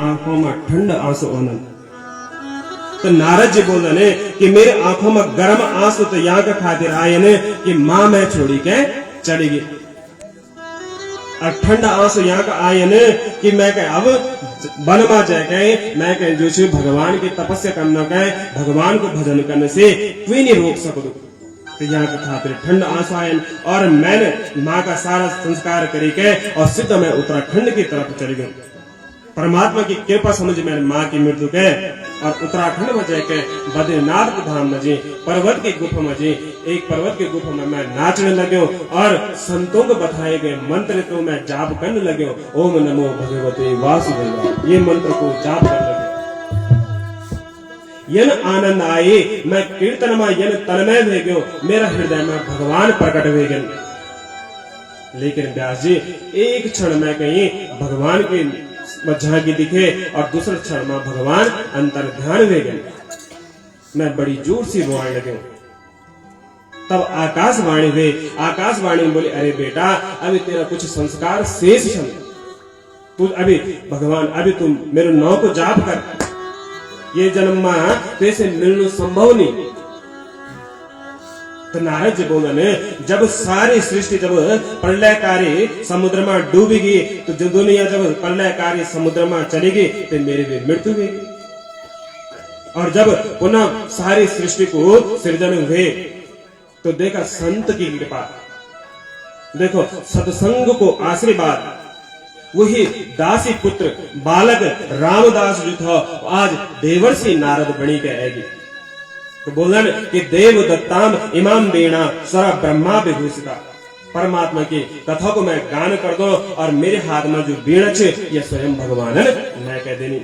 आंखों में ठंड आंसू आनंद। तो नारद जी बोल रहे कि मेरे आंखों में गर्म आंसू तो यहाँ का खातिर आए ने कि मां मैं छोड़ी के चली गई, और ठंडा आंसू यहाँ का आए ने कि मैं कह अब वन में जाके मैं कह जो भगवान की तपस्या करना कह भगवान को भजन करने से कोई नहीं रोक सकूं। तो यहाँ के खातिर ठंड आंसू आए और मैंने माँ का सारा संस्कार करी के और सीधा मैं उत्तराखंड की तरफ चली गई। परमात्मा की कृपा समझ मैंने माँ की मृत्यु के और उत्तराखंड में जाके बद्रीनाथ धाम में जी पर्वत की गुफा में जी एक पर्वत की गुफा में मैं नाचने लगे और संतों को बताए गए मंत्र को मैं जाप करने लगे। ओम नमो भगवते वासुदेवाय ये मंत्र को जाप करने लगे। यन आनंद आए मैं कीर्तन में यन तन्मय भे गयो, मेरा हृदय में भगवान प्रकट हुए गए। लेकिन व्यास जी एक क्षण में कहीं भगवान की झांकी दिखे और दूसरे क्षण में भगवान अंतर ध्यान हुए गए। मैं बड़ी जोर से रोने लगे। तब आकाशवाणी हुए, आकाशवाणी बोले अरे बेटा अभी तेरा कुछ संस्कार शेष है, तू अभी भगवान अभी तुम मेरे नाम को जाप कर, ये जन्म में तेसे मिलना संभव नहीं। तो नारद जी बोले जब सारी सृष्टि जब प्रलयकारी समुद्र में डूबेगी तो जो दुनिया जब प्रलयकारी समुद्र में चलेगी तो मेरी भी मृत्यु हुई, और जब पुनः सारी सृष्टि को सृजन हुए तो देखा संत की कृपा, देखो सत्संग को आशीर्वाद, वही दासी पुत्र बालक रामदास जो था आज देवर्षि नारद बनी के आएगी। तो बोलन कि देव दत्ताम इमाम वीणा सरा ब्रह्मा विभूषिता, परमात्मा की कथा को मैं गान कर दो और मेरे हाथ में जो वीणा छे ये स्वयं भगवान मैं कह देनी।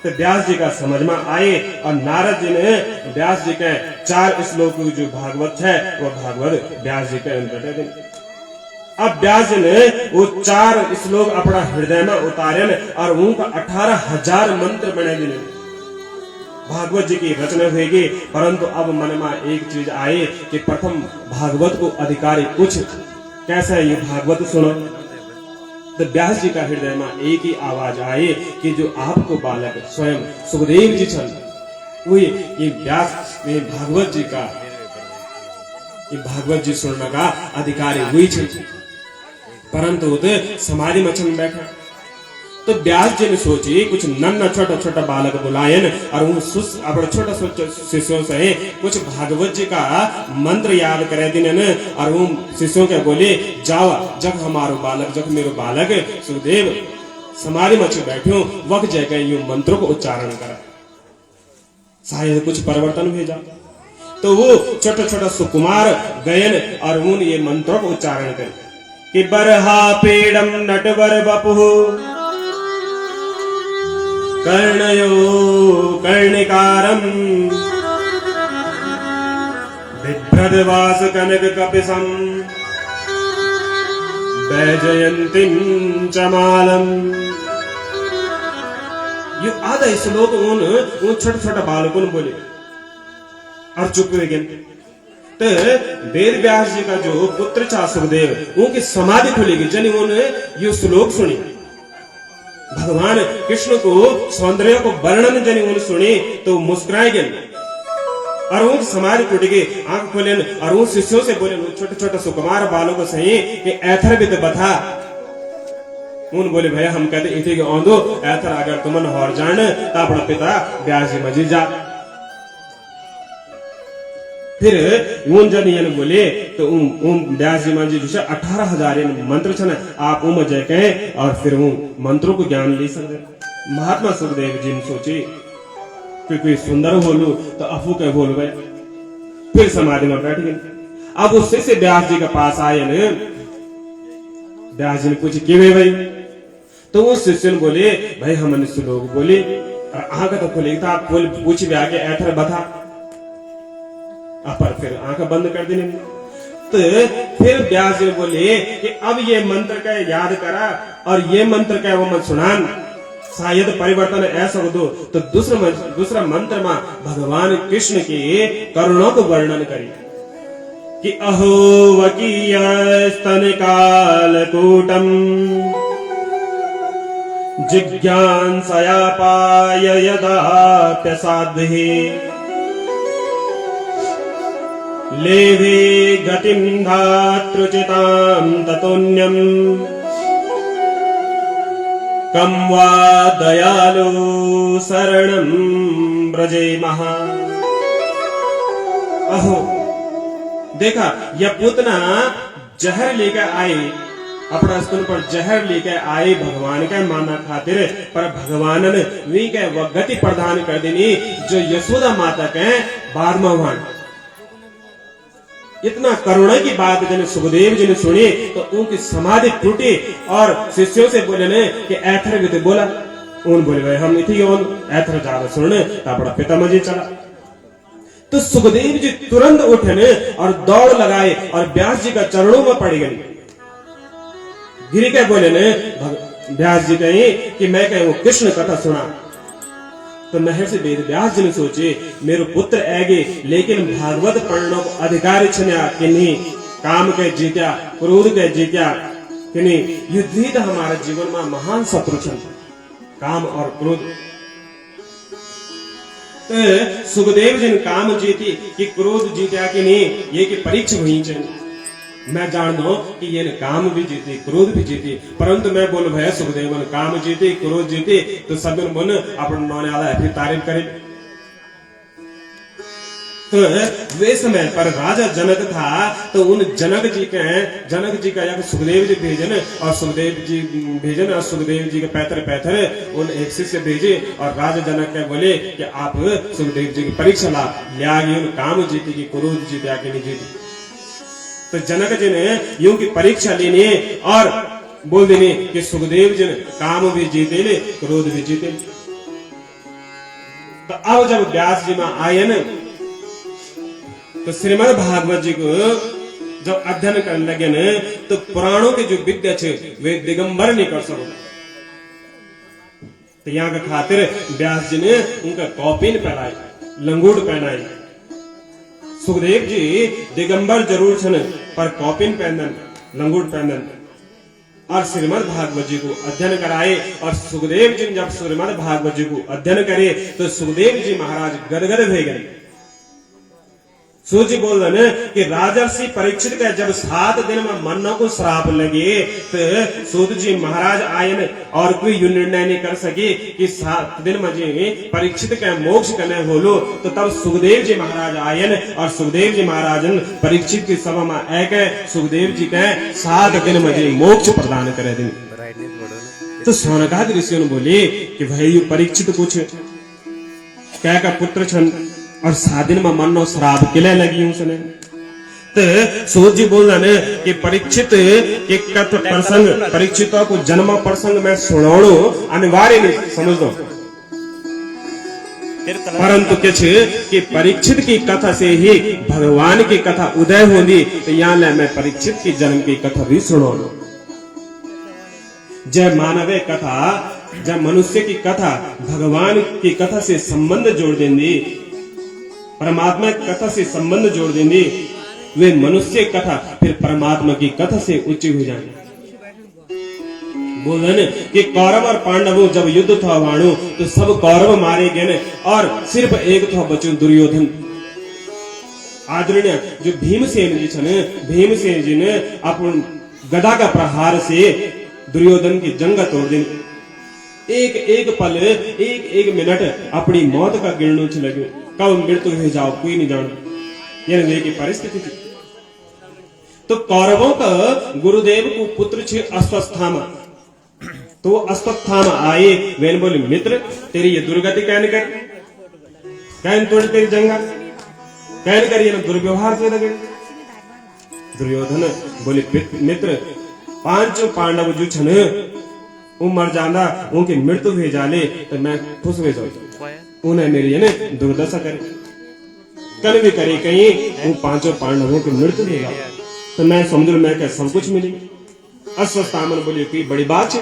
तो व्यास जी का समझ में आए और नारद जी ने व्यास जी के 4 श्लोक जो भागवत है वो भागवत व्यास जी के अंदर दे। अब व्यास जी ने वो 4 श्लोक अपना हृदय में उतारे और उनका 18,000 मंत्र बने दिए। भागवत जी की रचना हुएगी, परंतु अब मन में एक चीज आए कि प्रथम भागवत को अधिकारी कुछ कैसा ये भागवत सुनो। तो व्यास जी का हृदय में एक ही आवाज आए कि जो आपको बालक स्वयं सुखदेव जी छन वही ये व्यास ये भागवत जी का ये भागवत जी सुनने का अधिकारी हुई छे, परंतु तो समाधि में छन बैठा। तो व्यास जी ने सोची कुछ नन्ना छोटा छोटा बालक बुलायन और उन अपने छोटा शिष्यों से कुछ भागवत जी का मंत्र याद करे दिन और उन शिष्यों के बोले जाओ जब हमारो बालक जब मेरो बालक सुखदेव समाधि में बैठो वक्त जगह यूं मंत्रों को उच्चारण कर शायद कुछ परिवर्तन हो जाए। तो वो छोटा छोटा सुकुमार गयन और उन ये मंत्रों को उच्चारण कर कि बरहा पेड़म नटवर बपु कर्णयो कर्णिकारम बिभ्रदवास कनक कपिसम वैजयंतीम चमालम। ये आधा श्लोक उन छोटे छोटे बालकों ने बोले और चुप हुए गए। तो वेद व्यास जी का जो पुत्र था सुखदेव उनकी समाधि खुलेगी जन उन्होंने ये श्लोक सुनी। भगवान कृष्ण को सौंदर्य को वर्णन जन उन्होंने सुनी तो मुस्कुराए गए और उन समाधि टूट गई, आंख खोले और उन शिष्यों से बोले छोटे छोटे सुकुमार बालों को सही कि ऐथर भी तो बता। उन बोले भैया हम कहते इथे के औंदो ऐथर अगर तुमन और जान तो अपना पिता व्यास जी मजी जा। फिर उन जन ये बोले तो व्यास जी मान जी 18,000 मंत्र छन आप उम जय कहे और फिर वो मंत्रों को ज्ञान ले सकते। महात्मा सुखदेव जी ने सोचे कि कोई सुंदर बोलू तो अफू के बोल गए, फिर समाधि में बैठ गए। अब उससे से व्यास जी के पास आए न व्यास जी ने पूछे कि भाई तो वो शिष्य ने बोले भाई हमने श्लोक बोले आंख तो खोले था आप पूछ भी आके ऐथर बता पर फिर आंख बंद कर देने। तो फिर व्यास जी बोले कि अब ये मंत्र का याद करा और ये मंत्र का वो मत सुनान शायद परिवर्तन ऐसा हो दो। तो दूसरा मंत्र में भगवान कृष्ण की करुणा को वर्णन करी कि अहो वकीय स्तन काल कूटम जिज्ञासया पाय यदाप्यसाध्विः लेभे गतिं धातृचितां ततोऽन्यम् कं वा दयालु शरणं व्रजेमः। अहो देखा, यह पूतना जहर लेकर आए, अपना स्तन पर जहर लेकर आए भगवान का माना खातिर, पर भगवान ने वी के वह गति प्रदान कर देनी जो यशोदा माता के बाद में हुआ। इतना करुणा की बात जन सुखदेव जी ने सुनी तो उनकी समाधि टूटी और शिष्यों से बोले ने कि ऐथर भी तो बोला, उन बोले भाई हम इतनी ऐथर ज्यादा सुनने तो अपना पितामह जी चला। तो सुखदेव जी तुरंत उठे और दौड़ लगाए और व्यास जी का चरणों में पड़ गई। गिरी के बोले ने व्यास जी कहे कि मैं कहे वो कृष्ण कथा सुना। तो महर्षि वेद व्यास जी ने सोचे मेरे पुत्र आगे, लेकिन भागवत पढ़ने को अधिकार छन्या कि नहीं, काम के जीत्या, क्रोध के जीत्या कि नहीं। युद्ध तो हमारे जीवन में महान शत्रु छन, काम और क्रोध। तो सुखदेव जी ने काम जीती कि क्रोध जीत्या कि नहीं, ये की परीक्षा हुई चाहिए। मैं जानता हूं कि ये काम भी जीती, क्रोध भी जीती, परंतु मैं बोल भैया सुखदेव ने काम जीती, क्रोध जीती, तो सब मन अपन नौने वाला फिर तारीफ करे। तो वे समय पर राजा जनक था, तो उन जनक जी का या सुखदेव जी भेजन और सुखदेव जी के पैतर उन एक शिष्य भेजे और राजा जनक के बोले कि आप सुखदेव जी की परीक्षा ला उन काम जीती की क्रोध जीते आके नहीं जीती। तो जनक जी ने यूं की परीक्षा लेनी और बोल देनी कि सुखदेव जी ने काम भी जीते ले, क्रोध भी जीते। तो अब जब व्यास जी में आए न, तो श्रीमद् भागवत जी को जब अध्ययन करने लगे न, तो पुराणों के जो विद्या छे वे दिगंबर नहीं कर सको। तो यहाँ के खातिर व्यास जी ने उनका कौपीन पहनाई, लंगोट पहनाई। सुखदेव जी दिगंबर जरूर छन, पर कौपीन पहनन, लंगोट पहनन और श्रीमद् भागवत जी को अध्ययन कराए। और सुखदेव जी जब श्रीमद् भागवत जी को अध्ययन करे तो सुखदेव जी महाराज गदगद हो गए। सूर्य बोल रहे कि राजर्षि परीक्षित का जब 7 दिन में मन को श्राप लगे तो सूत जी महाराज आयन और कोई निर्णय नहीं कर सके कि 7 दिन में जी परीक्षित का मोक्ष करने होलो। तो तब सुखदेव जी महाराज आयन और सुखदेव जी महाराजन परीक्षित की सभा में आके सुखदेव जी का 7 दिन में जी मोक्ष प्रदान करे दिन। तो सौनकादि ऋषियों ने बोले कि भाई परीक्षित कुछ क्या का पुत्र छन और 7 दिन में मनो श्राप किले लगी उसने। तो सूर्य जी बोल रहे कि परीक्षित के कथ प्रसंग, परीक्षितों को जन्म प्रसंग में सुनाणो अनिवार्य नहीं समझ दो, परंतु कुछ कि परीक्षित की कथा से ही भगवान की कथा उदय होगी। तो यहाँ ले मैं परीक्षित की जन्म की कथा भी सुनाऊं। जय मानव कथा, जब मनुष्य की कथा भगवान की कथा से संबंध जोड़ देंगी, परमात्मा की कथा से संबंध जोड़ देंगे, वे मनुष्य कथा फिर परमात्मा की कथा से उच्च हो जाएंगे। बोल रहे कि कौरव और पांडवों जब युद्ध था वाणु तो सब कौरव मारे गए और सिर्फ एक था बचो दुर्योधन। आदरणीय जो भीमसेन जी छने, भीमसेन जी ने अपन गदा का प्रहार से दुर्योधन की जंग तोड़ दी। एक एक पल, एक एक मिनट अपनी मौत का गिरने से लगे, कब मृत्यु हो जाओ कोई नहीं जानता, ये की परिस्थिति थी। तो कौरवों का गुरुदेव को पुत्र छे अश्वत्थामा। तो अश्वत्थामा आए, वे बोले मित्र तेरी ये दुर्गति कहने कर, कहन तोड़ तेरी जंगा कहन कर, ये दुर्व्यवहार से लगे। दुर्योधन बोले मित्र 5 पांडव जो छन वो मर जाना, उनकी मृत्यु हो जाले तो मैं खुश हो जाऊं, उन्हें मेरी है ना दुर्दशा करे, कल भी करे कहीं वो 5 पांडवों की मृत्यु देगा तो मैं समझ लो मैं क्या सब कुछ मिली। अश्वत्थामा बोले कोई बड़ी बात है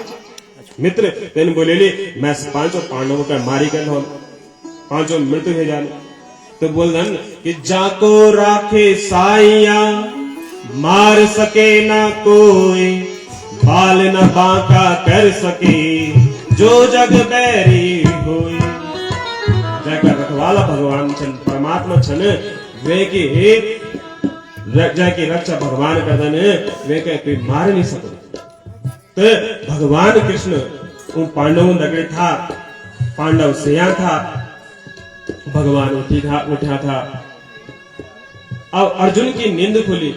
मित्र, तेन बोले ले मैं 5 पांडवों का मारी कर लो, 5 मृत्यु हो जाने। तो बोल दन कि जाको राखे साइया मार सके ना कोई, बाल न बांका कर सके, जो जग बैरी होई जैका रखवाला भगवान छन परमात्मा छन वे के जैकी रक्षा भगवान करदन वे के कोई मार नहीं सको। तो भगवान कृष्ण उन पांडवों दगड़े था, पांडव सेया था, भगवान उठा था। अब अर्जुन की नींद खुली,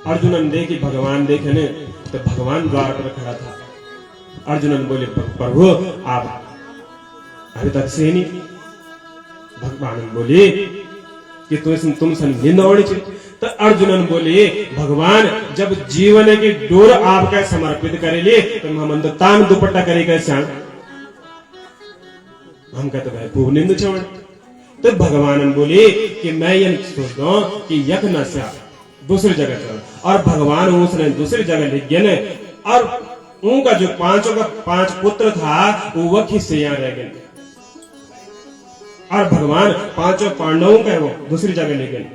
अर्जुनन देखी भगवान देखे ने तो भगवान द्वार पर खड़ा था। अर्जुनन बोले प्रभु आप अभी तक से नहीं। भगवान बोले कि तुम सन नींद ओढ़ी। तो अर्जुनन बोले भगवान जब जीवन की डोर आपका समर्पित करेले तो हम तो तान दुपट्टा करे कैसे हम कहते भाई खूब नींद छोड़। तो भगवान बोले कि मैं ये सोचता हूं कि यक न से दूसरी जगह चल, और भगवान उसने दूसरी जगह लिख गया ने, और उनका जो पांच पुत्र था वो वही से यहाँ रह गए, और भगवान पांचों पांडवों का वो दूसरी जगह ले गए।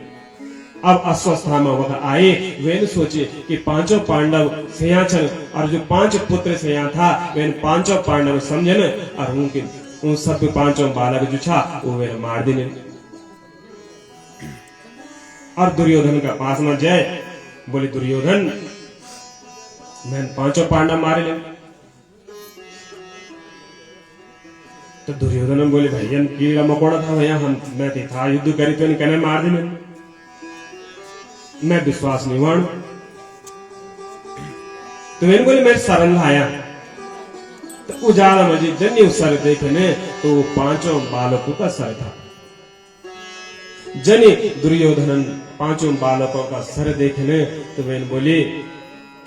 अब अश्वस्थामा वह आए, वे सोचे कि पांचों पांडव सेया चल, और जो 5 पुत्र सेया था वे पांचों पांडव समझन, और उनके उन सब पांचों बालक जो था वो वे मार देने। और दुर्योधन का पास में जाए, बोले दुर्योधन मैं 5 पांडव मारे ले। तो दुर्योधन बोले भैया कीड़ा मकोड़ा था भैया, हम मैं था युद्ध करी तो कहने मार देने, मैं विश्वास नहीं मानू। तो मैंने बोले मैं शरण लाया, तो उजाला मजी जन्य सर देखने तो 5 बालकों का सर था। जनी दुर्योधन 5 बालकों का सर देखने तो मैंने बोले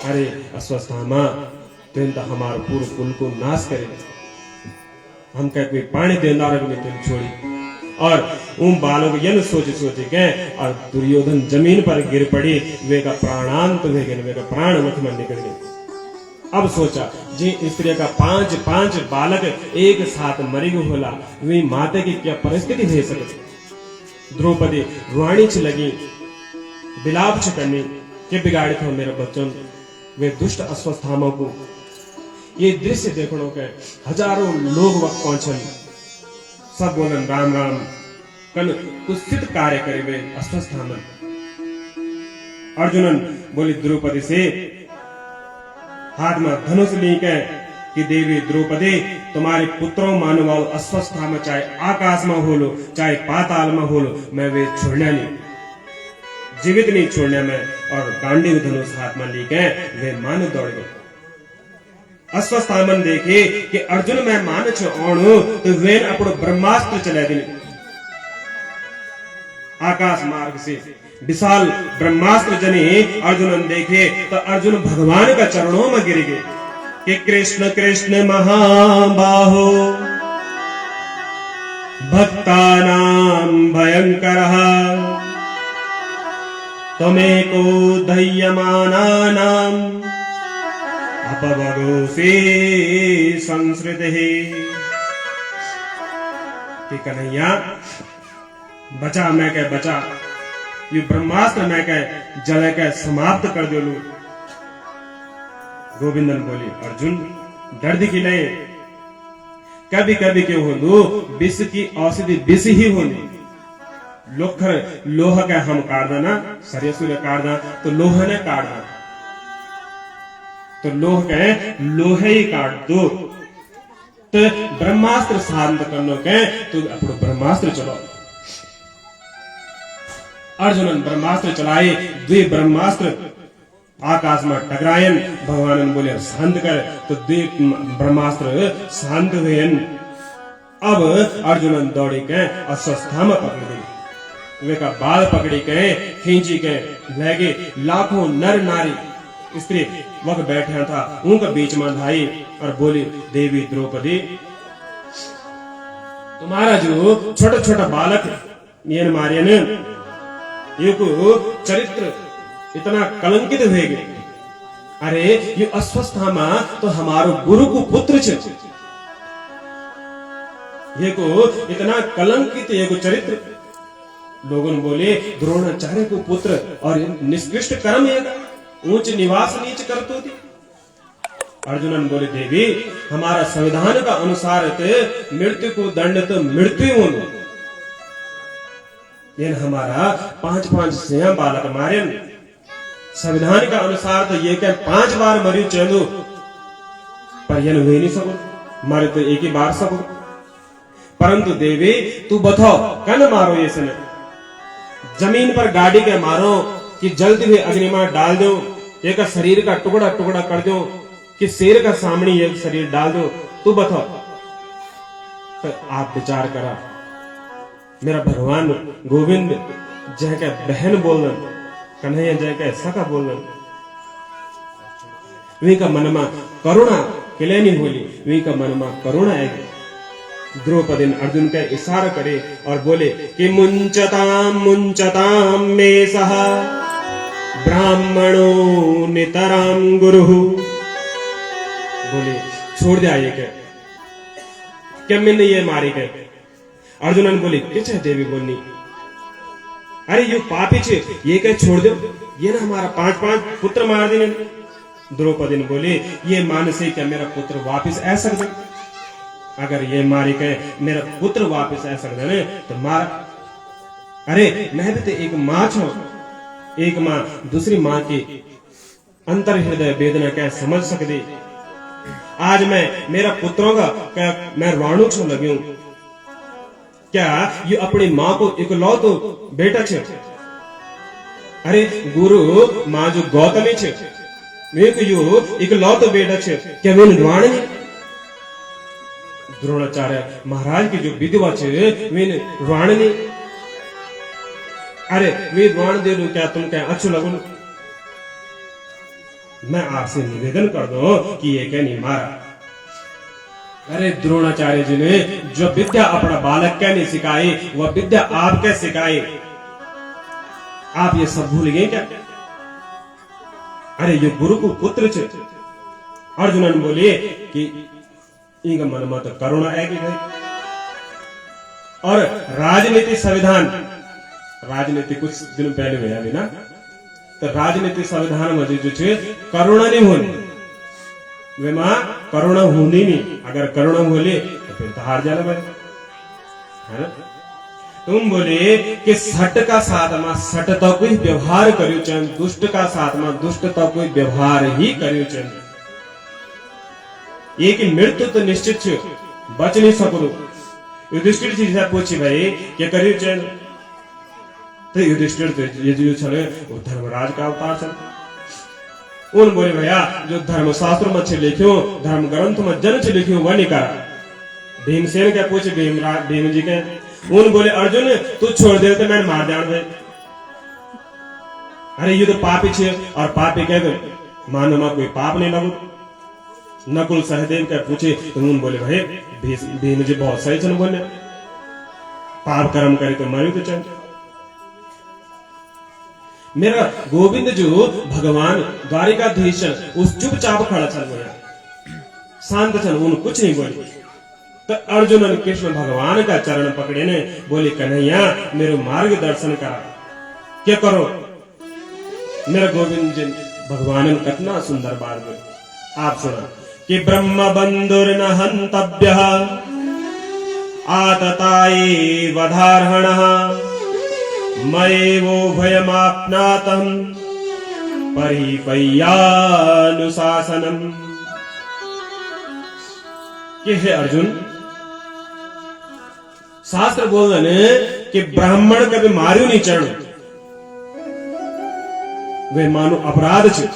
अरे अश्वस्थामा तुम तो हमारे पूरे कुल को नाश करे, हम कह कोई पानी देना में तुम छोड़ी। और उन बालों को यन सोच के और दुर्योधन जमीन पर गिर पड़ी, वे का प्राणांत वे का प्राण मुख में निकल गए। अब सोचा जी स्त्री का 5 बालक एक साथ मरी होला, वे माते की क्या परिस्थिति हो सकती। द्रौपदी रुआणी छ लगी, बिलाप छ करनी के बिगाड़ी था मेरे बच्चों। वे दुष्ट अश्वस्थामा को ये दृश्य देखने के हजारों लोग वक्त पहुंचन, सब बोलन राम राम कन कुत्सित कार्य करे वे अश्वस्थामा। अर्जुनन बोली द्रौपदी से हाथ में धनुष लेके कि देवी द्रौपदी तुम्हारे पुत्रों मानवाओ अश्वस्थामा चाहे आकाश में हो लो चाहे पाताल में हो लो, मैं वे छोड़ना नहीं, जीवित नहीं छोड़ने में। और गांडीव धनुष हाथ में लेके वे मान दौड़ गए। अश्वस्थामन देखे कि अर्जुन मैं मान छो तो वे अपनो ब्रह्मास्त्र चला देने, आकाश मार्ग से विशाल ब्रह्मास्त्र जने अर्जुनन देखे तो अर्जुन भगवान का चरणों में गिर गए कि कृष्ण कृष्ण महाबाहो भक्तानां भयंकरः त्वमेको दह्यमानानां अपवगोषे संसृतिः। कि कन्हैया बचा, मैं कह बचा, ये ब्रह्मास्त्र मैं कह जल के समाप्त कर दो। गोविंदन बोली अर्जुन दर्द की नहीं, कभी कभी क्यों हो दो विष की औषधि विष ही होनी। लोखर लोह का हम काट देना, सरयसुर काट देना तो लोह ने काट देना, तो लोह के लोहे ही काट दो। तो ब्रह्मास्त्र शांत करने के तो अपनो ब्रह्मास्त्र चलो। अर्जुनन ब्रह्मास्त्र चलाए, 2 ब्रह्मास्त्र आकाश में टकरायन। भगवान बोले शांत कर, तो 2 ब्रह्मास्त्र शांत हुए। अब अर्जुनन दौड़ी के अश्वस्थामा पकड़ दी, वे का बाल पकड़ी के खींची के लगे। लाखों नर नारी स्त्री वह बैठा था, उनका बीच में धाई और बोली देवी द्रौपदी तुम्हारा जो छोटा छोटा बालक ये मारे ने ये को चरित्र इतना कलंकित हो गए। अरे ये अश्वस्थामा तो हमारो गुरु को पुत्र छे, ये को इतना कलंकित ये को चरित्र। लोगों बोले द्रोणाचार्य को पुत्र और निष्कृष्ट कर्म ये ऊंच निवास नीच करतो थी। अर्जुनन बोले देवी हमारा संविधान का अनुसार मृत्यु को दंड तो मृत्यु होनो लेकिन हमारा 5-5 सिंह बालक मारे संविधान का अनुसार तो ये क्या 5 बार मरी चेंदू पर यह हुई नहीं सको मारे तो एक ही बार सको परंतु देवी तू बताओ कन मारो ये समय जमीन पर गाड़ी के मारो कि जल्दी हुई अग्नि में डाल दो एक शरीर का टुकड़ा टुकड़ा कर दो कि शेर का सामने एक शरीर डाल दो तू बताओ तो आप विचार करा मेरा भगवान गोविंद जय का बहन बोलन कन्हैया जय का सका बोलन वी का मन में करुणा किले नहीं बोली वी का मन में करुणा आएगी द्रौपदी अर्जुन का इशारा करे और बोले कि मुंचताम मे सह ब्राह्मणो नितराम गुरु बोले छोड़ दिया ये क्या मैंने ये मारी के अर्जुनन बोले किस है देवी बोलनी अरे ये पापी छे ये क्या छोड़ दो ये ना हमारा 5-5 पुत्र मार देने द्रौपदी ने बोले ये मानसी क्या मेरा पुत्र वापिस आ सकते अगर ये मारी के मेरा पुत्र वापिस आ सकते तो मार अरे मैं भी तो एक माँ छो एक माँ दूसरी माँ की अंतर हृदय वेदना क्या समझ सकती आज मैं मेरा पुत्रों का क्या मैं राणु छो लगी हूं क्या ये अपनी माँ को इकलौतो बेटा छे अरे गुरु माँ जो गौतमी छे वे को यो इकलौतो बेटा छे क्या वे राण नहीं द्रोणाचार्य महाराज की जो विधवा छे वे राण नहीं अरे वे राण दे दो क्या तुम क्या अच्छो लगो मैं आपसे निवेदन कर दो कि ये क्या नहीं मारा अरे द्रोणाचार्य जी ने जो विद्या अपना बालक क्या नहीं सिखाई वह विद्या आप क्या सिखाई आप ये सब भूल गए क्या अरे ये गुरु को पुत्र छे अर्जुनन बोले कि इनका मन में तो करुणा आएगी भाई और राजनीति संविधान राजनीति कुछ दिन पहले हुआ भी ना तो राजनीतिक संविधान में जो छे करुणा नहीं होनी वे मां करुणा होनी नहीं अगर करुणा होली तो फिर तो हार जाना भाई है ना तुम बोले कि सट का साथ में सट तो कोई व्यवहार करियो चंद दुष्ट का साथ में दुष्ट तो कोई व्यवहार ही करियो चंद ये कि मृत्यु तो निश्चित छे बच नहीं सको युधिष्ठिर जी से पूछी भाई क्या करियो चंद तो युधिष्ठिर तो ये जो चले वो धर्मराज का अवतार चले उन बोले भैया जो धर्मशास्त्र में छे लिखियो धर्म ग्रंथ में जन छे लिखियो वह नहीं करा भीमसेन क्या पूछे भीम जी के उन बोले अर्जुन तू छोड़ दे तो मैं मार जान दे अरे ये तो पापी छे और पापी कह दो मानो में कोई पाप नहीं लगो नकुल सहदेव क्या पूछे तो उन बोले भाई भीम जी बहुत सही चल बोले पाप कर्म करे तो मरी तो चल मेरा गोविंद जो भगवान द्वारिकाधीश उस चुपचाप खड़ा चल गया शांत चल उन कुछ नहीं बोले तो अर्जुन और कृष्ण भगवान का चरण पकड़े ने बोले कन्हैया मेरे मार्गदर्शन करा क्या करो मेरा गोविंद जी भगवान ने कितना सुंदर बात बोली आप सुना कि ब्रह्म बंधुर न हंतव्य आतताये वधार्हणः मयेवो भयमाप्नातं परिपय्यानुशासनम् कि हे अर्जुन शास्त्र बोल रहे कि ब्राह्मण कभी मारू नहीं चढ़ वे मानो अपराध छे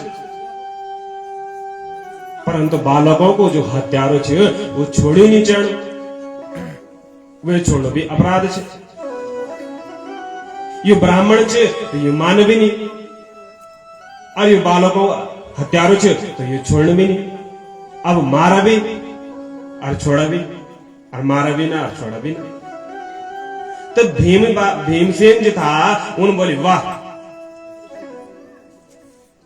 परंतु बालकों को जो हत्यारो छे वो छोड़ी नहीं चढ़ वे छोड़ो भी अपराध छे ये ब्राह्मण छे तो ये मानवी नहीं और ये बालकों हत्यारो छे तो ये छोड़ने भी नहीं अब मारा भी और छोड़ा भी और मारा भी ना और छोड़ा भी ना तो भीमसेन जी था उन बोले वाह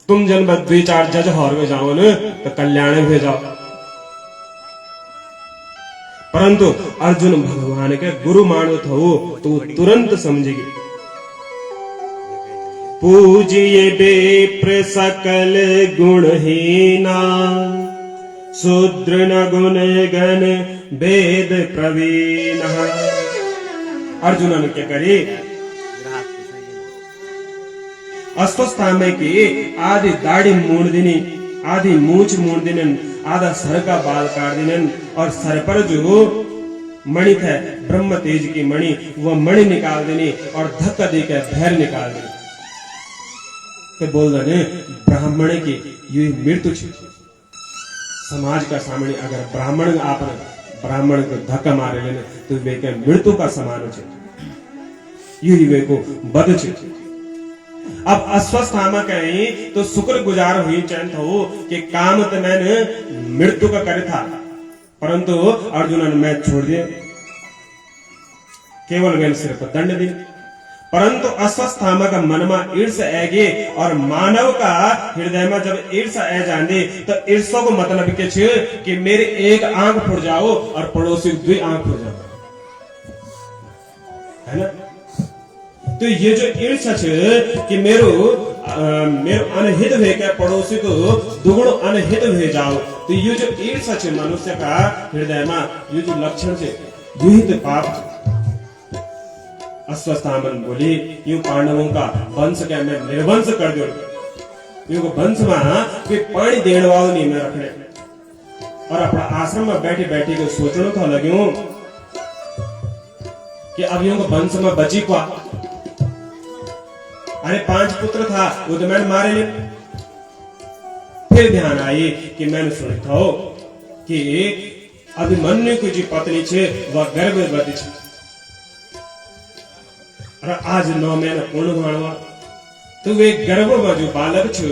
तुम जन 2-4 जज और में जाओ न तो कल्याण में जाओ परंतु अर्जुन भगवान के गुरु मानो थो तो तुरंत समझेगी पूजिए विप्र सकल गुणहीना शूद्र न गुण गण वेद प्रवीण। अर्जुन ने क्या करे, अस्वस्थामे की आधी दाढ़ी मूड़ देनी, आधी मूछ मूड़ देने, आधा सर का बाल काट देने, और सर पर जो मणि था ब्रह्म तेज की मणि, वह मणि निकाल देनी और धक्का देकर भैर निकाल देनी। तो बोल रहे ब्राह्मण की ये मृत्यु छे। समाज का सामने अगर ब्राह्मण आपने ब्राह्मण को धक्का मारे लेने तो वे के मृत्यु का समान छे, यही वे को बद छे। अब अस्वस्थामा कहीं तो शुक्र गुजार हुई चैन हो कि काम तो मैंने मृत्यु का करे था, परंतु अर्जुन ने मैं छोड़ दिया, केवल वे सिर पर दंड दी। परंतु अस्वस्थामा का मन में ईर्ष्या आगे, और मानव का हृदय में जब ईर्ष्या आ जाने तो ईर्ष्या को मतलब के छे कि मेरे एक आंख फुट जाओ और पड़ोसी दुई आंख फुट जाओ, है ना। तो ये जो ईर्ष्या छे कि मेरो अनहित हुए क्या पड़ोसी को दुगुण अनहित हुए जाओ, तो ये जो ईर्ष्या छे मनुष्य का हृदय में, ये जो लक्षण छे यही तो पाप छे। अस्वस्थामन बोली यूं पांडवों का वंश क्या मैं निर्वंश कर दो, यूं वंश में कोई पानी देने वाला नहीं मैं रखने। और अपना आश्रम में बैठे बैठे को सोचना था लग्यो कि अब यूं वंश में बची क्या, अरे 5 पुत्र था वो तो मैंने मारे ले। फिर ध्यान आई कि मैंने सुना था कि अभिमन्यु की जो पत्नी छे वह गर्भवती छे, और आज 9 महीना पूर्ण हुआ, तो वे गर्भ में जो बालक छे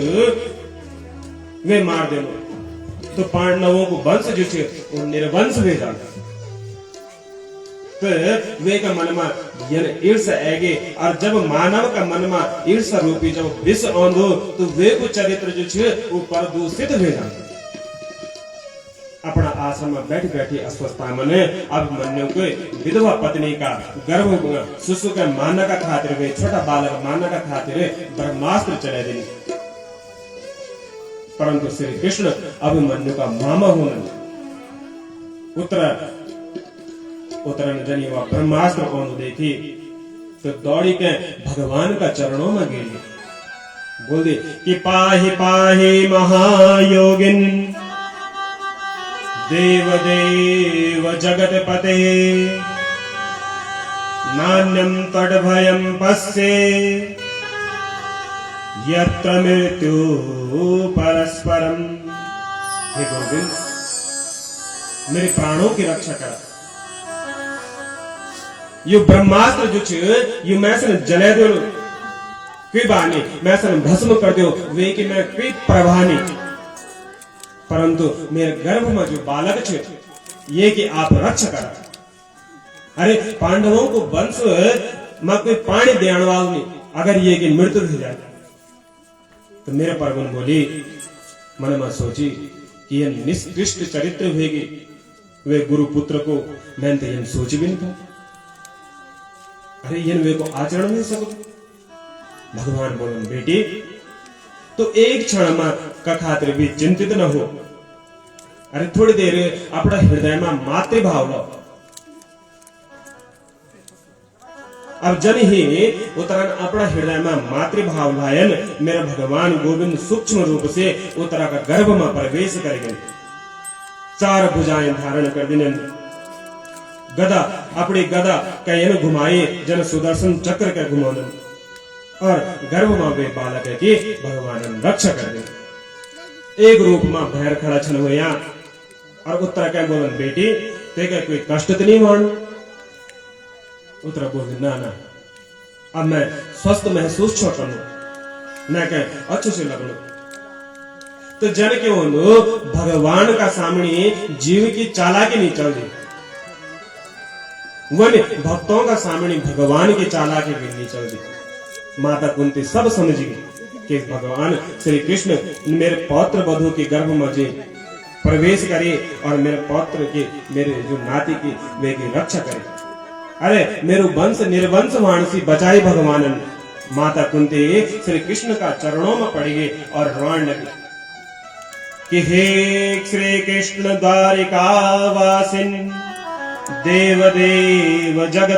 वे मार दे, तो पांडवों को वंश जो छे वो निर्वंश हो जाए। तो वे का मन में ईर्ष्या आगे, और जब मानव का मन में ईर्ष्या रूपी जब विष आंधो तो वे को चरित्र जो छे वो प्रदूषित हो जाए। अपना आश्रम में बैठ बैठी अस्वस्थामा ने अभिमन्यु को विधवा पत्नी का गर्भ शिशु के मारने का खातिर, वे छोटा बालक मारने का खातिर ब्रह्मास्त्र चले देनी। परंतु श्री कृष्ण अभिमन्यु का मामा होने उतरन जनी वह ब्रह्मास्त्र कौन देखी तो दौड़ी के भगवान का चरणों में गिरी, बोल दी कि पाहि पाहि महायोगिन देव देव जगत पते, नान्यम तद्भयं पश्ये यत्र मृत्यु परस्परम। हे गोविंद मेरे प्राणों की रक्षा कर, ये ब्रह्मास्त्र जो छे ये मैं से जले दो, कोई बात नहीं मैं से भस्म कर दो, वे कि मैं कोई प्रवाह नहीं, परंतु मेरे गर्भ में जो बालक छे ये कि आप रक्षा कर। अरे पांडवों को वंश में कोई पानी देने वाला नहीं, अगर ये कि मृत्यु हो जाए तो मेरे परवन बोली मन में सोची कि यह निष्कृष्ट चरित्र होगी, वे गुरु पुत्र को मैंने तो यह सोच भी नहीं था, अरे ये वे को आचरण नहीं सकते। भगवान बोलन बेटी तो एक क्षण में का खातिर भी चिंतित न हो, अरे थोड़ी देर अपना हृदय में मातृभाव लो। अब जन ही उतरन अपना हृदय में मातृभाव लायन मेरा भगवान गोविंद सूक्ष्म रूप से उतरा का गर्भ में प्रवेश करेंगे, 4 भुजाएं धारण कर देने, गदा अपनी गदा कयन घुमाए जन सुदर्शन चक्र के घुमाने, और गर्भ में वे बालक है कि भगवान रक्षा कर दे। एक रूप में भैर खड़ा छन हुआ और उत्तरा क्या बोलन बेटी ते क्या कोई कष्ट तो नहीं मान। उत्तरा बोले ना ना अब मैं स्वस्थ महसूस छो करूं, मैं क्या अच्छे से लगू। तो जन के भगवान का सामने जीव की चालाकी नहीं चल रही, वन भक्तों का सामने भगवान की चालाकी भी नहीं चल रही। माता कुंती सब समझ गई कि भगवान श्री कृष्ण मेरे पौत्र वधु के गर्भ में जे प्रवेश करे और मेरे पौत्र की मेरे जो नाती की वे की रक्षा करे। अरे मेरे वंश निर्वंश वाणसी बचाई भगवान। माता कुंती श्री कृष्ण का चरणों में पड़ी गई और रोने लगी। कि हे श्री कृष्ण द्वारिका वासिन देव देव जगत